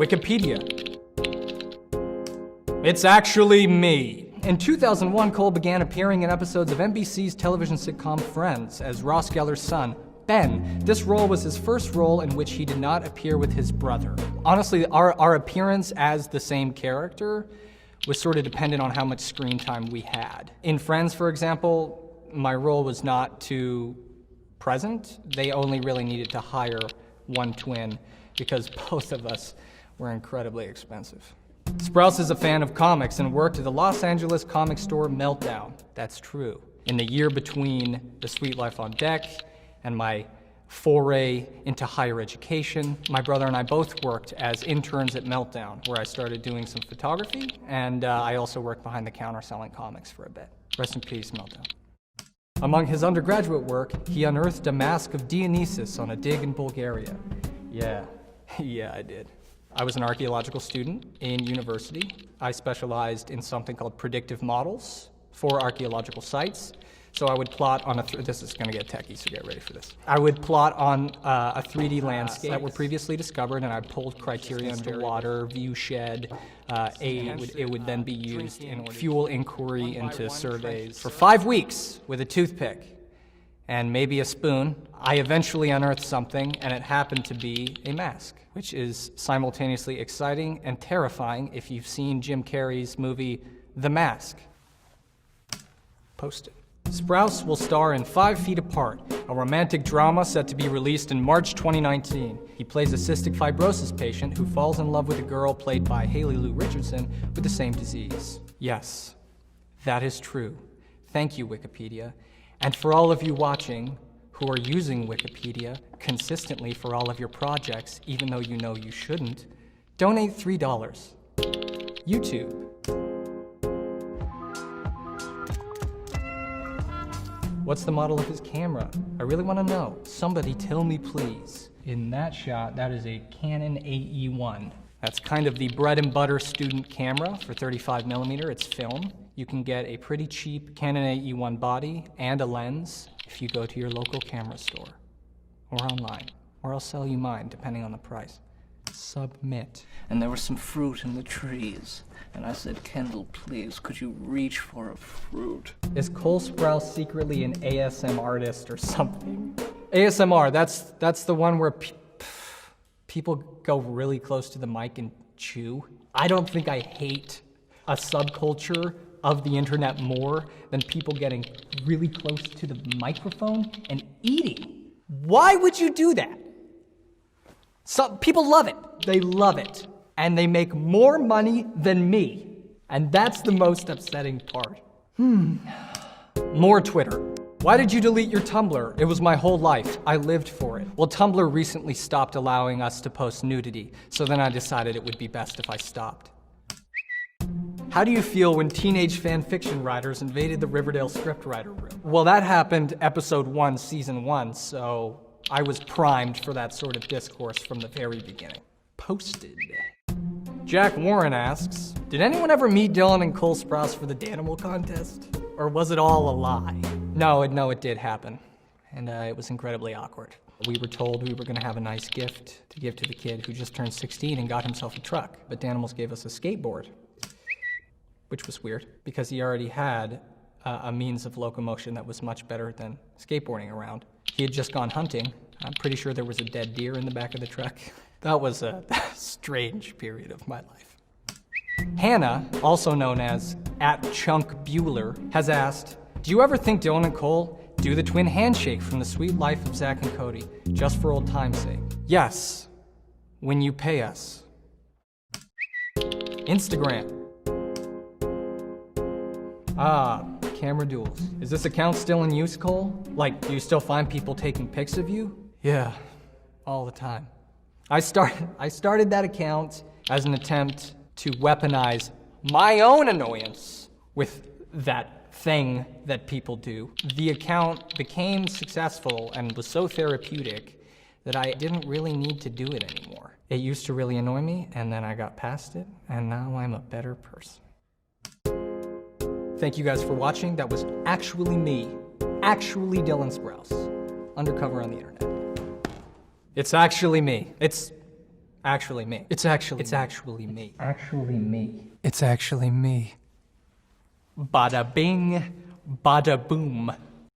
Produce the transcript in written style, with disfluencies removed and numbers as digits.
Wikipedia. It's actually me. In 2001, Cole began appearing in episodes of NBC's television sitcom Friends as Ross Geller's son, Ben. This role was his first role in which he did not appear with his brother. Honestly, our appearance as the same character was sort of dependent on how much screen time we had. In Friends, for example, my role was not too present. They only really needed to hire one twin because both of us were incredibly expensive. Sprouse is a fan of comics and worked at the Los Angeles comic store Meltdown. That's true. In the year between The Sweet Life on Deck and my foray into higher education, my brother and I both worked as interns at Meltdown, where I started doing some photography, and I also worked behind the counter selling comics for a bit. Rest in peace, Meltdown. Among his undergraduate work, he unearthed a mask of Dionysus on a dig in Bulgaria. Yeah, I did. I was an archaeological student in university. I specialized in something called predictive models for archaeological sites. So I would plot on this is gonna get techie, so get ready for this. I would plot on a 3D landscape that were previously discovered, and I pulled criteria into water, view shed, it would then be used in fuel inquiry into surveys. For 5 weeks with a toothpick and maybe a spoon, I eventually unearthed something, and it happened to be a mask, which is simultaneously exciting and terrifying if you've seen Jim Carrey's movie, The Mask. Post it. Sprouse will star in 5 Feet Apart, a romantic drama set to be released in March 2019. He plays a cystic fibrosis patient who falls in love with a girl played by Haley Lou Richardson with the same disease. Yes, that is true. Thank you, Wikipedia. And for all of you watching who are using Wikipedia consistently for all of your projects, even though you know you shouldn't, donate $3. YouTube. What's the model of his camera? I really want to know. Somebody tell me, please. In that shot, that is a Canon AE1. That's kind of the bread and butter student camera for 35mm. It's film. You can get a pretty cheap Canon AE1 body and a lens if you go to your local camera store or online, or I'll sell you mine depending on the price. Submit. And there was some fruit in the trees. And I said, Kendall, please, could you reach for a fruit? Is Cole Sprouse secretly an ASM artist or something? ASMR, that's the one where people go really close to the mic and chew. I don't think I hate a subculture of the internet more than people getting really close to the microphone and eating. Why would you do that? Some people love it. They love it. And they make more money than me. And that's the most upsetting part. More Twitter. Why did you delete your Tumblr? It was my whole life. I lived for it. Well, Tumblr recently stopped allowing us to post nudity, so then I decided it would be best if I stopped. How do you feel when teenage fan fiction writers invaded the Riverdale scriptwriter room? Well, that happened episode 1, season 1, so I was primed for that sort of discourse from the very beginning. Posted. Jack Warren asks, did anyone ever meet Dylan and Cole Sprouse for the Danimal contest? Or was it all a lie? No, it did happen. And it was incredibly awkward. We were told we were gonna have a nice gift to give to the kid who just turned 16 and got himself a truck. But Danimals gave us a skateboard, which was weird because he already had a means of locomotion that was much better than skateboarding around. He had just gone hunting. I'm pretty sure there was a dead deer in the back of the truck. That was a strange period of my life. Hannah, also known as @ChunkBueller, has asked, do you ever think Dylan and Cole do the twin handshake from The Sweet Life of Zach and Cody, just for old time's sake? Yes, when you pay us. Instagram. Camera duels. Is this account still in use, Cole? Like, do you still find people taking pics of you? Yeah, all the time. I started that account as an attempt to weaponize my own annoyance with that thing that people do. The account became successful and was so therapeutic that I didn't really need to do it anymore. It used to really annoy me, and then I got past it, and now I'm a better person. Thank you guys for watching. That was actually me, actually Dylan Sprouse, undercover on the internet. It's actually me. It's Actually me. It's actually me. Actually me. It's actually me. Bada bing, bada boom.